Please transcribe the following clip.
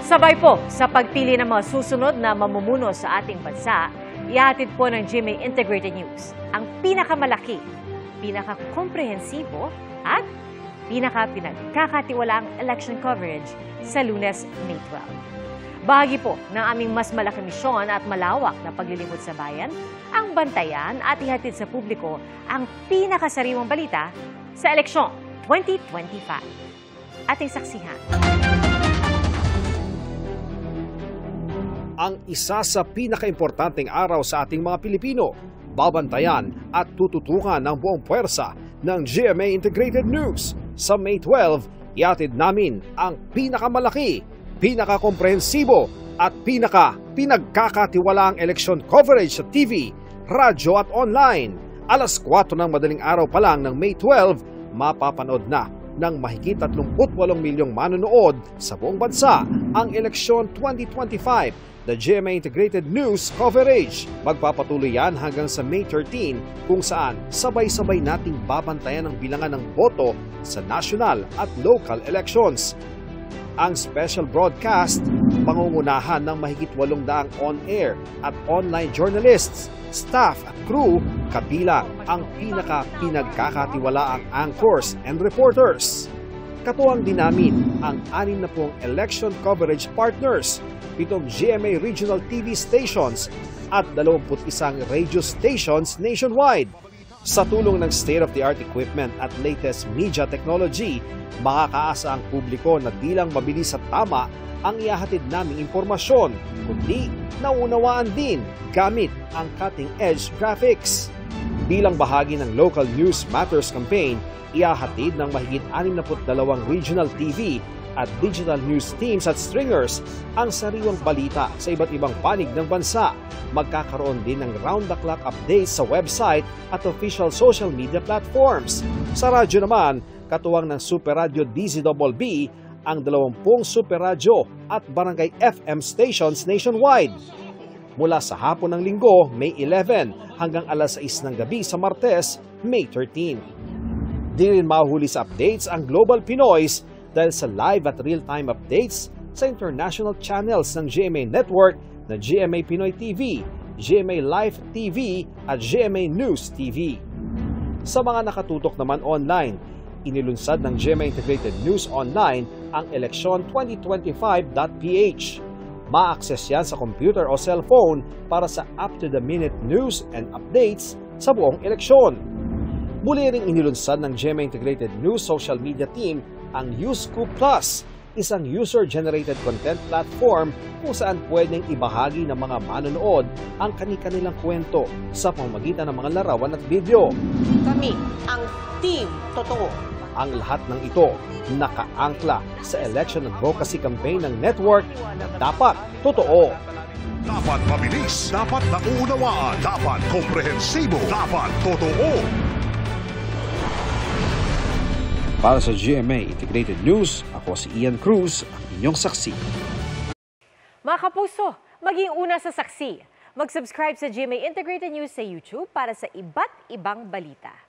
Sabay po sa pagpili ng mga susunod na mamumuno sa ating bansa, ihatid po ng GMA Integrated News ang pinakamalaki, pinakakomprehensibo at pinagkakatiwalaang election coverage sa Lunes, May 12. Bahagi po ng aming mas malaki misyon at malawak na paglilingkod sa bayan, ang bantayan at ihatid sa publiko ang pinakasariwang balita sa eleksyon 2025. Ating saksihan. Ang isa sa pinakaimportanteng araw sa ating mga Pilipino, babantayan at tututukan ng buong puwersa ng GMA Integrated News. Sa May 12, iatid namin ang pinakamalaki, pinakakomprehensibo at pinagkakatiwalaang election coverage sa TV, radyo at online. Alas 4 ng madaling araw pa lang ng May 12, mapapanood na ng mahigit 38 milyong manonood sa buong bansa ang eleksyon 2025. The GMA Integrated News coverage. Magpapatuloy yan hanggang sa May 13 kung saan sabay-sabay nating babantayan ang bilangan ng boto sa national at local elections. Ang special broadcast, pangungunahan ng mahigit 800 on-air at online journalists, staff at crew, kabilang ang pinagkakatiwalaang anchors and reporters. Katuwang din namin ang 60 election coverage partners, 7 GMA regional TV stations at 21 radio stations nationwide. Sa tulong ng state-of-the-art equipment at latest media technology, makakaasa ang publiko na di lang mabilis at tama ang ihahatid naming impormasyon, kundi naunawaan din gamit ang cutting-edge graphics. Bilang bahagi ng Local News Matters campaign, ihahatid ng mahigit 62 regional TV at digital news teams at stringers ang sariwang balita sa iba't ibang panig ng bansa. Magkakaroon din ng round-the-clock updates sa website at official social media platforms. Sa radyo naman, katuwang ng Super Radio DZBB ang 20 Super Radio at Barangay FM stations nationwide. Mula sa hapon ng Linggo, May 11 hanggang alas 6 ng gabi sa Martes, May 13. Di rin mahuli sa updates ang Global Pinoys dahil sa live at real-time updates sa international channels ng GMA Network na GMA Pinoy TV, GMA Live TV at GMA News TV. Sa mga nakatutok naman online, inilunsad ng GMA Integrated News Online ang election2025.ph. Ma-access yan sa computer o cellphone para sa up-to-the-minute news and updates sa buong eleksyon. Muli ring inilunsad ng GMA Integrated News social media team ang UScoop Plus, isang user-generated content platform kung saan pwedeng ibahagi ng mga manonood ang kani-kanilang kwento sa pamamagitan ng mga larawan at video. Kami ang Team Totoo. Ang lahat ng ito nakaangkla sa election advocacy campaign ng network na dapat totoo. Dapat mabilis, dapat naunawaan, dapat komprehensibo, dapat totoo. Para sa GMA Integrated News, ako si Ian Cruz, ang inyong saksi. Mga kapuso, maging una sa saksi. Mag-subscribe sa GMA Integrated News sa YouTube para sa iba't ibang balita.